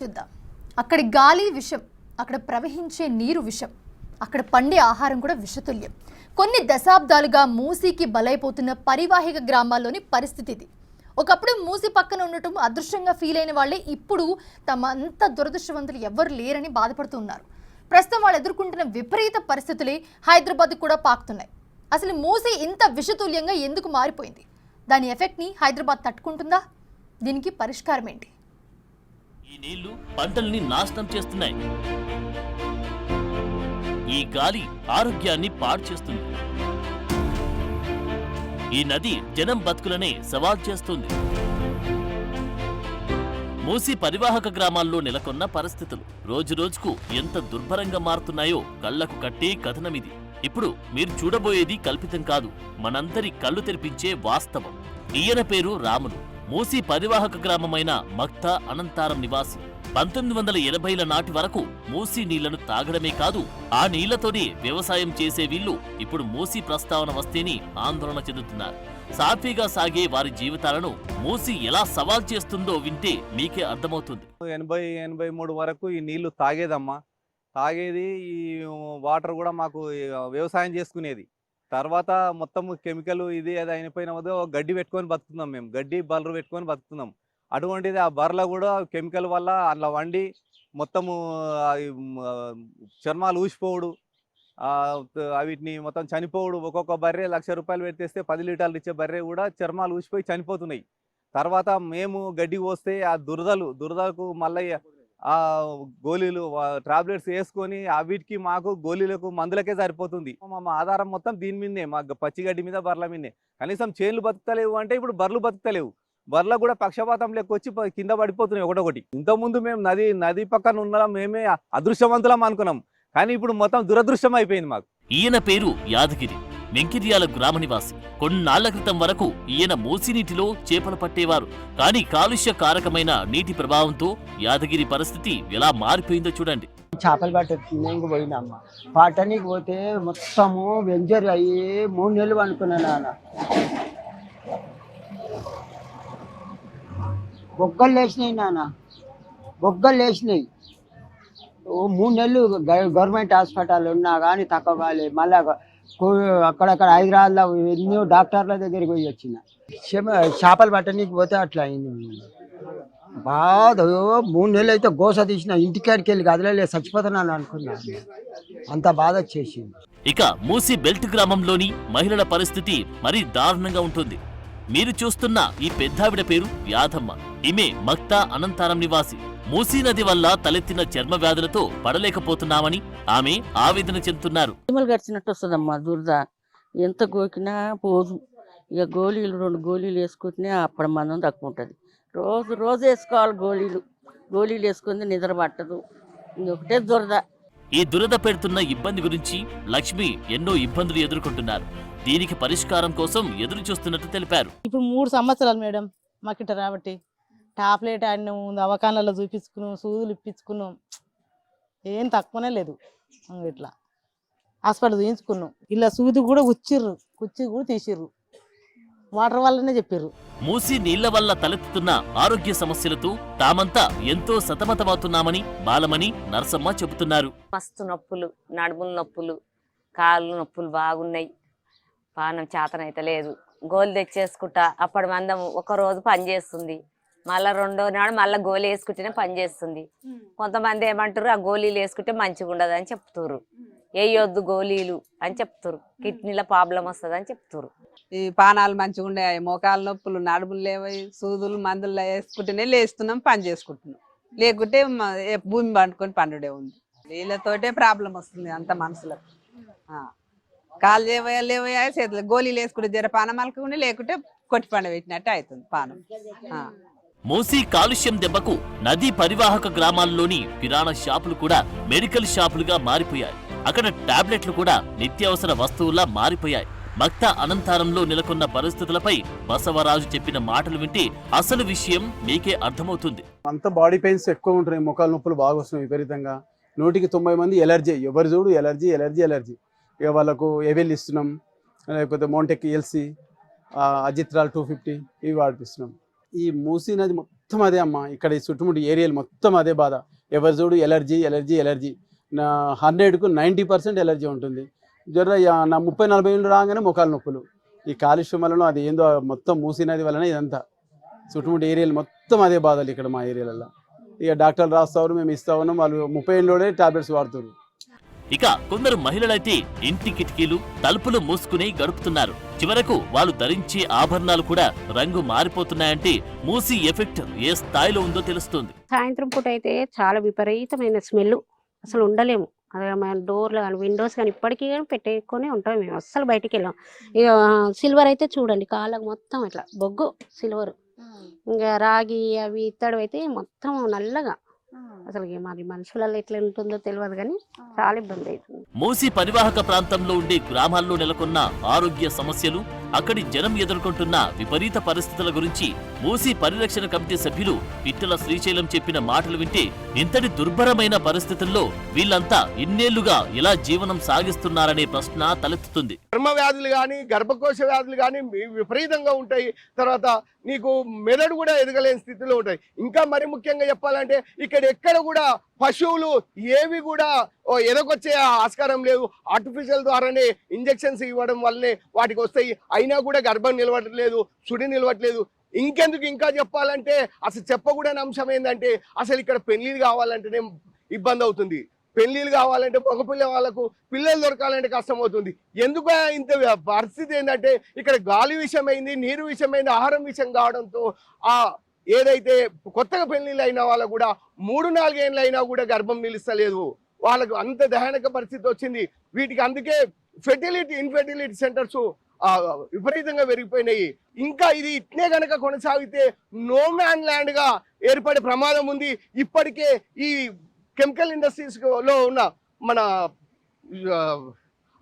చూద్దాం. అక్కడి గాలి విషం, అక్కడ ప్రవహించే నీరు విషం, అక్కడ పండే ఆహారం కూడా విషతుల్యం. కొన్ని దశాబ్దాలుగా మూసీకి బలైపోతున్న పరివాహిక గ్రామాల్లోని పరిస్థితి ఇది. ఒకప్పుడు మూసీ పక్కన ఉండటం అదృష్టంగా ఫీల్ అయిన వాళ్ళే ఇప్పుడు తమ అంత దురదృష్టవంతులు ఎవ్వరు లేరని బాధపడుతున్నారు. ప్రస్తుతం వాళ్ళు ఎదుర్కొంటున్న విపరీత పరిస్థితులే హైదరాబాద్ కూడా పాకుతున్నాయి. అసలు మూసీ ఇంత విషతుల్యంగా ఎందుకు మారిపోయింది? దాని ఎఫెక్ట్ని హైదరాబాద్ తట్టుకుంటుందా? దీనికి పరిష్కారం ఏంటి? ఈ నీళ్లు పంటల్ని నాశనం చేస్తున్నాయి. ఈ గాలి ఆరోగ్యాన్ని పాడు చేస్తుంది. ఈ నది జనం బతుకులనే సవాల్ చేస్తుంది. మూసీ పరివాహక గ్రామాల్లో నెలకొన్న పరిస్థితులు రోజురోజుకు ఎంత దుర్భరంగా మారుతున్నాయో కళ్లకు కట్టే కథనమిది. ఇప్పుడు మీరు చూడబోయేది కల్పితం కాదు, మనందరి కళ్ళు తెరిపించే వాస్తవం. ఈయన పేరు రాములు. మూసీ పరివాహక గ్రామమైన మక్తా అనంతారం నివాసి. 1980ల నాటి వరకు మూసీ నీళ్లను తాగడమే కాదు, ఆ నీళ్లతోనే వ్యవసాయం చేసే వీళ్లు ఇప్పుడు మూసీ ప్రస్తావన వస్తేనే ఆందోళన చెందుతున్నారు. సాఫీగా సాగే వారి జీవితాలను మూసీ ఎలా సవాల్ చేస్తుందో వింటే మీకే అర్థమవుతుంది. 80-83 వరకు ఈ నీళ్లు తాగేదమ్మా. తాగేది ఈ వాటర్ కూడా మాకు వ్యవసాయం చేసుకునేది. తర్వాత మొత్తం కెమికల్ ఇది అది అయిపోయిన గడ్డి పెట్టుకొని బతుకుతున్నాం. మేము గడ్డి బర్రెలు పెట్టుకొని బతుకుతున్నాం. అటువంటిది ఆ బర్రెలు కూడా కెమికల్ వల్ల అట్లా వండి మొత్తము చర్మాలు ఊసిపోవుడు, వీటిని మొత్తం చనిపోవుడు. ఒక్కొక్క బర్రె 1,00,000 రూపాయలు పెట్టేస్తే 10 లీటర్లు ఇచ్చే బర్రె కూడా చర్మాలు ఊసిపోయి చనిపోతున్నాయి. తర్వాత మేము గడ్డి పోస్తే ఆ దురదలకు మళ్ళీ ఆ గోళీలు టాబ్లెట్స్ వేసుకొని వీటికి మాకు గోళీలకు మందులకే సరిపోతుంది. మా ఆధారం మొత్తం దీని మీదే, మా పచ్చిగడ్డి మీద బర్రెల మీదే. కనీసం చేన్లు బతుకుతలేవు అంటే ఇప్పుడు బర్రెలు బతుకుతలేవు. బర్రెలు కూడా పక్షపాతం లెక్కొచ్చి కింద పడిపోతున్నాయి ఒకటొకటి. ఇంతకుముందు మేము నది పక్కన ఉండడం మేమే అదృష్టవంతులం అనుకున్నాం, కానీ ఇప్పుడు మొత్తం దురదృష్టం అయిపోయింది మాకు. ఈయన పేరు యాదగిరి, వెంకిర్యాల గ్రామ నివాసి. కొన్నాళ్ల క్రితం వరకు ఈయన మూసీ నీటిలో చేపలు పట్టేవారు. కానీ కాలుష్య కారకమైన నీటి ప్రభావంతో యాదగిరి పరిస్థితి ఎలా మారిపోయిందో చూడండి. చేపలు పట్టడానికి పోయినమ్మా. పట్టడానికి పోతే మొత్తము వెంజర్ అయ్యి 3 నెలలు అనుకున్నాను నాన్న. బొగ్గలు లేచినాయి నాన్న, బొగ్గలు లేచినాయి. 3 నెలలు గవర్నమెంట్ హాస్పిటల్ ఉన్నా కానీ తక్కువ కాలేదు. మళ్ళీ అక్కడక్కడ హైదరాబాద్లో ఎన్నో డాక్టర్ల దగ్గరికి పోయి వచ్చిన. చేపలు పట్టడానికి పోతే అట్లా అయింది. బాధ 3 నెలలు అయితే గోస తీసిన, ఇంటికాడికి వెళ్ళి గదిలే చచ్చిపోతున్నాను అనుకున్నాను. అంత బాధ వచ్చేసింది. ఇక మూసీ బెల్ట్ గ్రామంలోని మహిళల పరిస్థితి మరీ దారుణంగా ఉంటుంది. మీరు చూస్తున్న ఈ పెద్దావిడ పేరు యాదమ్మ. ఈమె మక్తా అనంతారం నివాసి. మూసీ నది వల్ల తలెత్తిన చర్మ వ్యాధులతో పడలేకపోతున్నామని ఆమె ఆవేదన చెందుతున్నారు. గడిచినట్టు వస్తుందమ్మా దురద, ఎంత గోకినా పోదు. ఇక గోళీలు 2 గోళీలు వేసుకుంటేనే అప్పుడు మందం తక్కువ ఉంటుంది. రోజు వేసుకోవాలి గోళీలు వేసుకుంది, నిద్ర పట్టదు. ఇంకొకటే దురద. ఈ దురద పెడుతున్న ఇబ్బంది గురించి లక్ష్మి ఎన్నో ఇబ్బందులు ఎదుర్కొంటున్నారు. దీనికి పరిష్కారం కోసం ఎదురు చూస్తున్నట్టు తెలిపారు. ఇప్పుడు 3 సంవత్సరాలు మేడం మాకిట రాబట్టి టాబ్లెట్ ఆడినాం, దవాఖానాలో చూపించుకున్నాం, సూదులు ఇప్పించుకున్నాం, ఏం తక్కువనే లేదు. ఇట్లా హాస్పిటల్ చూపించుకున్నాం. ఇలా సూది కూడా కుచ్చి కూడా తీసిర్రు, వాటర్ వల్లనే చెప్పారు. మూసీ నీళ్ల వల్ల తలెత్తుతున్న ఆరోగ్య సమస్యలతో తామంతా ఎంతో సతమతమవుతున్నామని బాలమణి, నర్సమ్మ చెబుతున్నారు. మస్తు నొప్పులు, నడుముల నొప్పులు, కాళ్ళు నొప్పులు బాగున్నాయి. పానం చేతనైతే లేదు. గోలు తెచ్చేసుకుంటా అప్పటి మందం ఒక రోజు పని చేస్తుంది, మళ్ళీ 2వ నాడు మళ్ళీ గోళీ వేసుకుంటేనే పని చేస్తుంది. కొంతమంది ఏమంటారు, ఆ గోళీలు వేసుకుంటే మంచిగా ఉండదు అని చెప్తారు, వేయొద్దు గోళీలు అని చెప్తారు, కిడ్నీల ప్రాబ్లం వస్తుంది అని చెప్తారు. ఈ పానాలు మంచిగా ఉండే, మోకాలు నొప్పులు, నడుములు లేవై, సూదులు మందులు వేసుకుంటేనే లేస్తున్నాం, పని చేసుకుంటున్నాం. లేకుంటే భూమి పండుకొని పండుడే ఉంది. వీళ్ళతోటే ప్రాబ్లం వస్తుంది అంత మనసులకు. కాలు లేవయా చేతులు గోళీలు వేసుకుంటే జర పానం అలకుండా, లేకుంటే కొట్టి పండ పెట్టినట్టే అవుతుంది పానం. మూసీ కాలుష్యం దెబ్బకు నదీ పరివాహక గ్రామాల్లోని కిరాణా షాపులు కూడా మెడికల్ షాపులుగా మారిపోయాయి. అక్కడ టాబ్లెట్లు కూడా నిత్యావసర వస్తువుల్లా మారిపోయాయి. మక్తా అనంతారంలో నెలకొన్న పరిస్థితులపై బసవరాజు చెప్పిన మాటలు వింటే అసలు విషయం మీకే అర్థమవుతుంది. అంత బాడీ పెయిన్స్ ఎక్కువ ఉంటున్నాయి, మొక్కల నొప్పులు బాగా వస్తున్నాయి విపరీతంగా. 100కి 90 మంది ఎలర్జీ, ఎవరు చూడు ఎలర్జీ. ఇక వాళ్ళకు ఎవెల్ ఇస్తున్నాం, లేకపోతే మౌంటెక్ ఎల్సి, అజిత్రాల్ 250 ఇవి వాడిపిస్తున్నాం. ఈ మూసీ నది మొత్తం అదే అమ్మ. ఇక్కడ ఈ చుట్టుముట్టు ఏరియాలు మొత్తం అదే బాధ. ఎవరు చూడు ఎలర్జీ ఎలర్జీ ఎలర్జీ. నా 100కు 90% ఎలర్జీ ఉంటుంది. నా 30-40 ఏళ్ళు రాగానే మొఖాలు నొప్పులు. ఈ కాలుష్యం వలన అది ఏందో మొత్తం మూసినది వలన ఇదంతా చుట్టుముట్టు ఏరియాలు మొత్తం అదే బాధలు ఇక్కడ మా ఏరియాలలో. ఇక డాక్టర్లు రాస్తారు, మేము ఇస్తా ఉన్నాం. వాళ్ళు 30 ఏళ్ళలోనే టాబ్లెట్స్ వాడుతున్నారు. ఇక కొందరు మహిళలైతే ఇంటి కిటికీలు తలుపులు మూసుకుని గడుపుతున్నారు. చివరకు వాళ్ళు ధరించే ఆభరణాలు కూడా రంగు మారిపోతున్నాయంటే మూసీ ఎఫెక్ట్ ఏ స్థాయిలో ఉందో తెలుస్తుంది. సాయంత్రం పూట అయితే చాలా విపరీతమైన స్మెల్, అసలు ఉండలేము. అదే మన డోర్లు కానీ విండోస్ కానీ ఇప్పటికీ కానీ పెట్టేసుకొని ఉంటాం. మేము అస్సలు బయటికి వెళ్ళాం. ఇక సిల్వర్ అయితే చూడండి, కాళ్ళకు మొత్తం ఇట్లా బొగ్గు సిల్వర్. ఇంకా రాగి అవి ఇత్తడి అయితే మొత్తం నల్లగా. అసలు మరి మనుషులలో ఎట్లా ఉంటుందో తెలియదు కానీ చాలా ఇబ్బంది అవుతుంది. మూసీ పరివాహక ప్రాంతంలో ఉండే గ్రామాల్లో నెలకొన్న ఆరోగ్య సమస్యలు, అక్కడి జనం ఎదుర్కొంటున్న విపరీత పరిస్థితుల గురించి మూసీ పరిరక్షణ కమిటీ సభ్యులు పిట్టల శ్రీశైలం చెప్పిన మాటలు వింటే ఇంతటి దుర్భరమైన పరిస్థితుల్లో వీళ్ళంతా ఇన్నేళ్లుగా ఎలా జీవనం సాగిస్తున్నారనే ప్రశ్న తలెత్తుతుంది. చర్మ వ్యాధులు కానీ గర్భకోశ వ్యాధులు కానీ విపరీతంగా ఉంటాయి. తర్వాత నీకు మెదడు కూడా ఎదగలేని స్థితిలో ఉంటాయి. ఇంకా మరి ముఖ్యంగా చెప్పాలంటే ఇక్కడ ఎక్కడ కూడా పశువులు ఏవి కూడా ఎదగొచ్చే ఆస్కారం లేదు. ఆర్టిఫిషియల్ ద్వారానే ఇంజెక్షన్స్ ఇవ్వడం వల్లనే వాటికి వస్తాయి. అయినా కూడా గర్భం నిలవట్లేదు, సుడి నిలవట్లేదు. ఇంకెందుకు ఇంకా చెప్పాలంటే అసలు చెప్పకూడని అంశం ఏంటంటే అసలు ఇక్కడ పెళ్లిళ్ళు కావాలంటేనే ఇబ్బంది అవుతుంది. పెళ్లిళ్ళు కావాలంటే మగపిల్ల వాళ్ళకు పిల్లలు దొరకాలంటే కష్టం అవుతుంది. ఎందుకు ఇంత పరిస్థితి ఏంటంటే ఇక్కడ గాలి విషయమైంది, నీరు విషయమైంది, ఆహారం విషయం కావడంతో ఆ ఏదైతే కొత్తగా పెళ్లిళ్ళు అయిన వాళ్ళకు కూడా 3-4 ఏళ్ళు అయినా కూడా గర్భం నిలుస్తలేదు. వాళ్ళకు అంత దయానక పరిస్థితి వచ్చింది. వీటికి అందుకే ఇన్ఫెర్టిలిటీ సెంటర్స్ విపరీతంగా పెరిగిపోయినాయి. ఇంకా ఇది ఇట్నే గనక కొనసాగితే నో మ్యాన్ ల్యాండ్ గా ఏర్పడే ప్రమాదం ఉంది. ఇప్పటికే ఈ కెమికల్ ఇండస్ట్రీస్ లో ఉన్న మన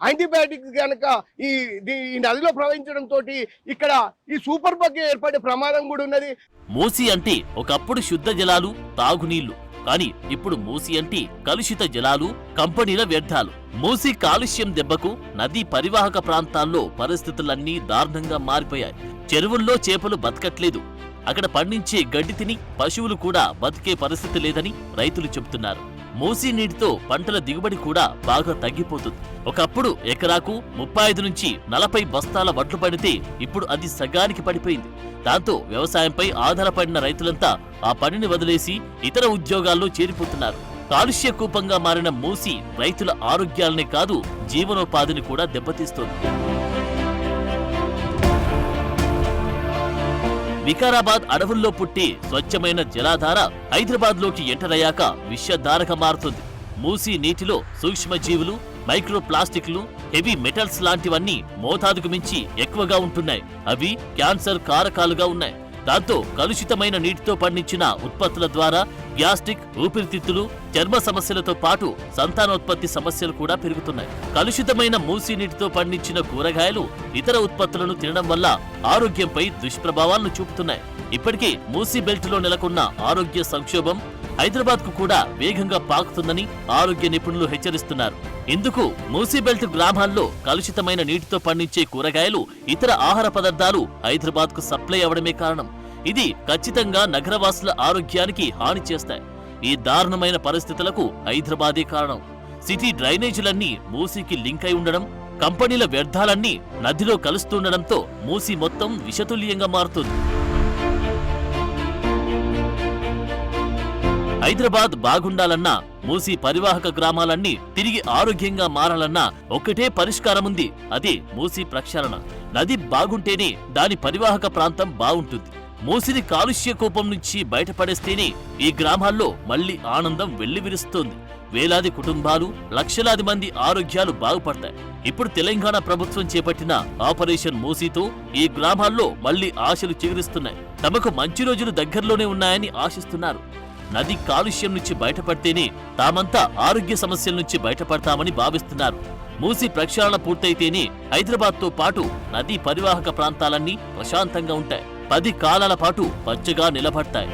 యాంటీబయాటిక్స్ కనుక ఈ నదిలో ప్రవహించడం తోటి ఇక్కడ ఈ సూపర్ బగ్ ఏర్పడే ప్రమాదం కూడా ఉన్నది. మూసీ అంటే ఒకప్పుడు శుద్ధ జలాలు, తాగునీళ్లు. కానీ ఇప్పుడు మూసీ అంటే కలుషిత జలాలు, కంపెనీల వ్యర్థాలు. మూసీ కాలుష్యం దెబ్బకు నదీ పరివాహక ప్రాంతాల్లో పరిస్థితులన్నీ దారుణంగా మారిపోయాయి. చెరువుల్లో చేపలు బతకట్లేదు. అక్కడ పండించే గడ్డి తిని పశువులు కూడా బతికే పరిస్థితి లేదని రైతులు చెబుతున్నారు. మూసీ నీటితో పంటల దిగుబడి కూడా బాగా తగ్గిపోతుంది. ఒకప్పుడు ఎకరాకు 35 నుంచి 40 బస్తాల వడ్లు పడితే ఇప్పుడు అది సగానికి పడిపోయింది. దాంతో వ్యవసాయంపై ఆధారపడిన రైతులంతా ఆ పనిని వదిలేసి ఇతర ఉద్యోగాల్లో చేరిపోతున్నారు. కాలుష్య కూపంగా మారిన మూసీ రైతుల ఆరోగ్యాలనే కాదు, జీవనోపాధిని కూడా దెబ్బతీస్తోంది. వికారాబాద్ అడవుల్లో పుట్టి స్వచ్ఛమైన జలాధార హైదరాబాద్ లోకి ఎంటర్ అయ్యాక విషధారగా మారుతుంది. మూసీ నీటిలో సూక్ష్మజీవులు, మైక్రో ప్లాస్టిక్లు, హెవీ మెటల్స్ లాంటివన్నీ మోతాదుకు మించి ఎక్కువగా ఉంటున్నాయి. అవి క్యాన్సర్ కారకాలుగా ఉన్నాయి. దాంతో కలుషితమైన నీటితో పండించిన ఉత్పత్తుల ద్వారా గ్యాస్ట్రిక్, ఊపిరితిత్తులు, చర్మ సమస్యలతో పాటు సంతానోత్పత్తి సమస్యలు కూడా పెరుగుతున్నాయి. కలుషితమైన మూసీ నీటితో పండించిన కూరగాయలు, ఇతర ఉత్పత్తులను తినడం వల్ల ఆరోగ్యంపై దుష్ప్రభావాలను చూపుతున్నాయి. ఇప్పటికే మూసీ బెల్ట్ లో నెలకొన్న ఆరోగ్య సంక్షోభం హైదరాబాద్ కు కూడా వేగంగా పాకుతుందని ఆరోగ్య నిపుణులు హెచ్చరిస్తున్నారు. ఇందుకు మూసీ బెల్ట్ గ్రామాల్లో కలుషితమైన నీటితో పండించే కూరగాయలు, ఇతర ఆహార పదార్థాలు హైదరాబాద్ కు సప్లై అవడమే కారణం. ఇది ఖచ్చితంగా నగరవాసుల ఆరోగ్యానికి హాని చేస్తాయి. ఈ దారుణమైన పరిస్థితులకు హైదరాబాదే కారణం. సిటీ డ్రైనేజీలన్నీ మూసీకి లింక్ అయి ఉండడం, కంపెనీల వ్యర్థాలన్నీ నదిలో కలుస్తుండడంతో మూసీ మొత్తం విషతుల్యంగా మారుతుంది. హైదరాబాద్ బాగుండాలన్నా, మూసీ పరివాహక గ్రామాలన్నీ తిరిగి ఆరోగ్యంగా మారాలన్నా ఒక్కటే పరిష్కారముంది. అదే మూసీ ప్రక్షాళన. నది బాగుంటేనే దాని పరివాహక ప్రాంతం బాగుంటుంది. మూసిని కాలుష్య కూపం నుంచి బయటపడేస్తేనే ఈ గ్రామాల్లో మళ్లీ ఆనందం వెల్లివిరుస్తోంది. వేలాది కుటుంబాలు, లక్షలాది మంది ఆరోగ్యాలు బాగుపడతాయి. ఇప్పుడు తెలంగాణ ప్రభుత్వం చేపట్టిన ఆపరేషన్ మూసీతో ఈ గ్రామాల్లో మళ్లీ ఆశలు చిగురిస్తున్నాయి. తమకు మంచి రోజులు దగ్గరలోనే ఉన్నాయని ఆశిస్తున్నారు. నది కాలుష్యం నుంచి బయటపడితేనే తామంతా ఆరోగ్య సమస్యల నుంచి బయటపడతామని భావిస్తున్నారు. మూసీ ప్రక్షాళన పూర్తయితేనే హైదరాబాద్తో పాటు నదీ పరివాహక ప్రాంతాలన్నీ ప్రశాంతంగా ఉంటాయి. 10 కాలాల పాటు పచ్చగా నిలబడతాయి.